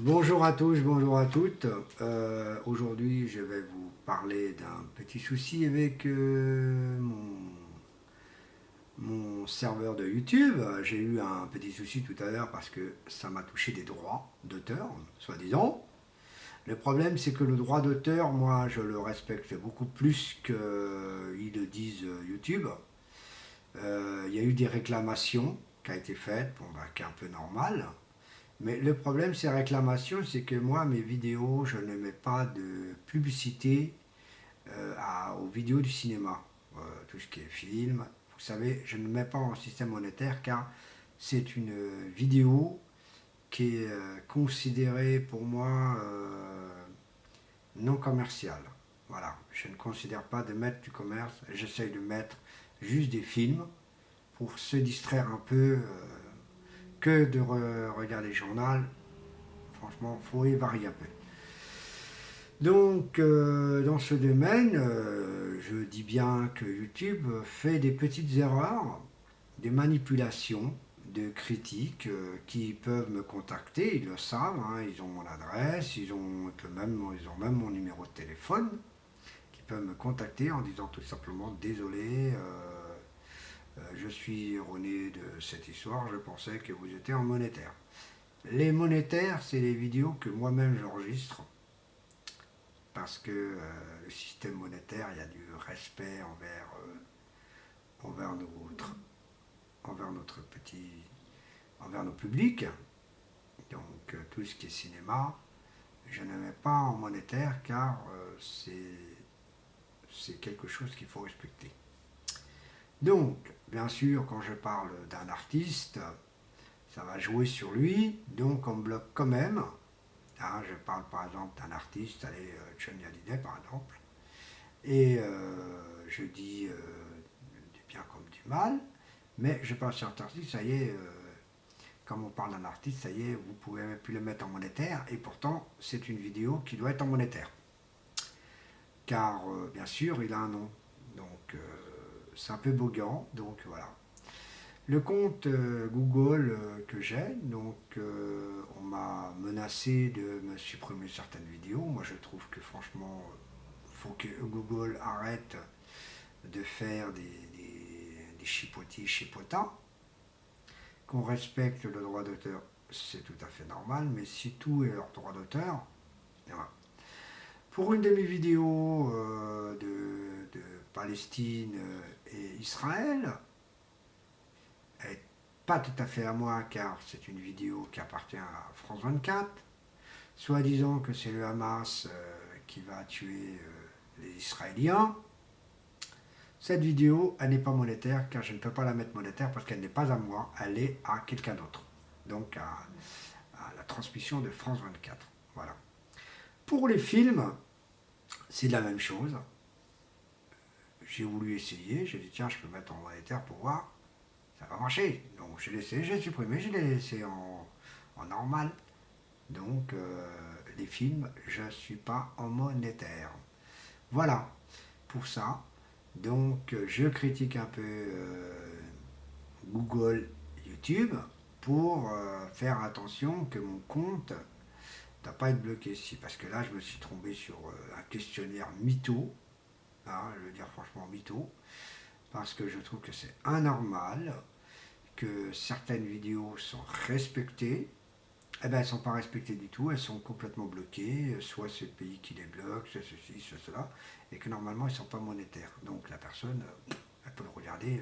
Bonjour à tous, bonjour à toutes. Aujourd'hui, je vais vous parler d'un petit souci avec mon serveur de YouTube. J'ai eu un petit souci tout à l'heure parce que ça m'a touché des droits d'auteur, soi-disant. Le problème, c'est que le droit d'auteur, moi, je le respecte beaucoup plus qu'ils le disent YouTube. Il y a eu des réclamations qui ont été faites, bon, bah, qui est un peu normal. Mais le problème, ces réclamations, c'est que moi, mes vidéos, je ne mets pas de publicité aux vidéos du cinéma. Tout ce qui est film. Vous savez, je ne mets pas en système monétaire car c'est une vidéo qui est considérée pour moi non commerciale. Voilà, je ne considère pas de mettre du commerce, j'essaye de mettre juste des films pour se distraire un peu que de regarder le journal. Franchement, il faut y varier un peu. Donc, dans ce domaine, je dis bien que YouTube fait des petites erreurs, des manipulations, de critiques qui peuvent me contacter, ils le savent, hein, ils ont mon adresse, ils ont même mon numéro de téléphone, qui peuvent me contacter en disant tout simplement désolé, je suis erroné de cette histoire, je pensais que vous étiez en monétaire. Les monétaires, c'est les vidéos que moi-même j'enregistre parce que le système monétaire, il y a du respect envers, notre, envers notre petit, envers nos publics. Donc tout ce qui est cinéma, je ne mets pas en monétaire car c'est quelque chose qu'il faut respecter. Donc, bien sûr, quand je parle d'un artiste, ça va jouer sur lui, donc on bloque quand même. Hein, je parle par exemple d'un artiste, allez, Johnny Hallyday par exemple, et je dis du bien comme du mal, mais je parle sur un artiste, ça y est, quand on parle d'un artiste, ça y est, vous pouvez même plus le mettre en monétaire, et pourtant c'est une vidéo qui doit être en monétaire. Car bien sûr, il a un nom, donc c'est un peu boguant, donc voilà. Le compte Google que j'ai, donc on m'a menacé de me supprimer certaines vidéos. Moi je trouve que franchement, il faut que Google arrête de faire des chipotis chipotas, qu'on respecte le droit d'auteur, c'est tout à fait normal, mais si tout est leur droit d'auteur, voilà. Pour une de mes vidéos de Palestine et Israël, elle n'est pas tout à fait à moi car c'est une vidéo qui appartient à France 24, soit disant que c'est le Hamas qui va tuer les Israéliens. Cette vidéo, elle n'est pas monétaire car je ne peux pas la mettre monétaire parce qu'elle n'est pas à moi, elle est à quelqu'un d'autre. Donc à la transmission de France 24. Voilà. Pour les films, c'est la même chose. J'ai voulu essayer, j'ai dit tiens, je peux mettre en monétaire pour voir. Ça va marcher. Donc j'ai laissé, j'ai supprimé, je l'ai laissé en normal. Donc les films, je ne suis pas en monétaire. Voilà pour ça. Donc je critique un peu Google, YouTube pour faire attention que mon compte ne doit pas être bloqué ici. Parce que là, je me suis trompé sur un questionnaire mytho. Hein, je veux dire franchement mytho. Parce que je trouve que c'est anormal que certaines vidéos sont respectées. Eh ben, elles ne sont pas respectées du tout, elles sont complètement bloquées, soit c'est le pays qui les bloque, soit ceci, soit cela, et que normalement ils ne sont pas monétaires. Donc la personne, elle peut le regarder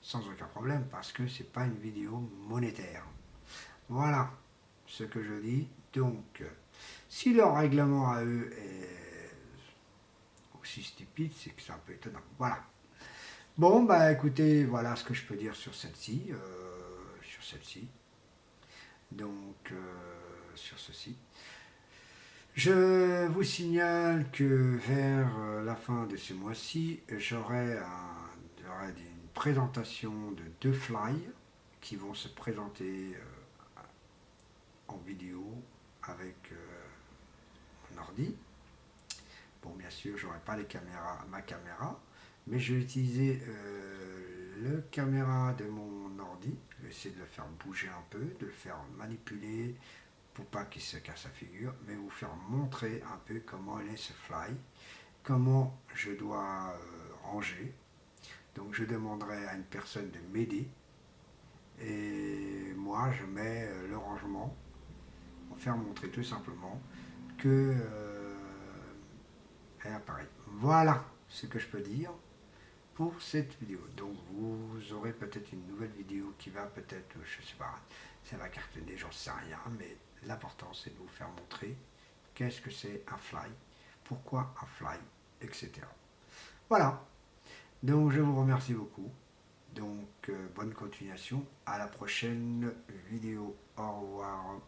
sans aucun problème, parce que c'est pas une vidéo monétaire. Voilà ce que je dis. Donc, si leur règlement à eux est aussi stupide, c'est que c'est un peu étonnant. Voilà. Bon, bah écoutez, voilà ce que je peux dire sur celle-ci. Donc, sur ceci. Je vous signale que vers la fin de ce mois-ci, j'aurai une présentation de deux fly qui vont se présenter en vidéo avec mon ordi. Bon, bien sûr, j'aurai pas ma caméra, mais je vais utiliser le caméra de mon ordi. Je vais essayer de le faire bouger un peu, de le faire manipuler pour pas qu'il se casse la figure, mais vous faire montrer un peu comment est ce fly, comment je dois ranger. Donc je demanderai à une personne de m'aider et moi je mets le rangement pour faire montrer tout simplement que elle apparaît. Voilà ce que je peux dire pour cette vidéo. Donc vous aurez peut-être une nouvelle vidéo qui va peut-être, je sais pas, ça va cartonner, j'en sais rien, mais l'important c'est de vous faire montrer qu'est-ce que c'est un fly, pourquoi un fly, etc. Voilà, donc je vous remercie beaucoup. Donc bonne continuation, à la prochaine vidéo, au revoir.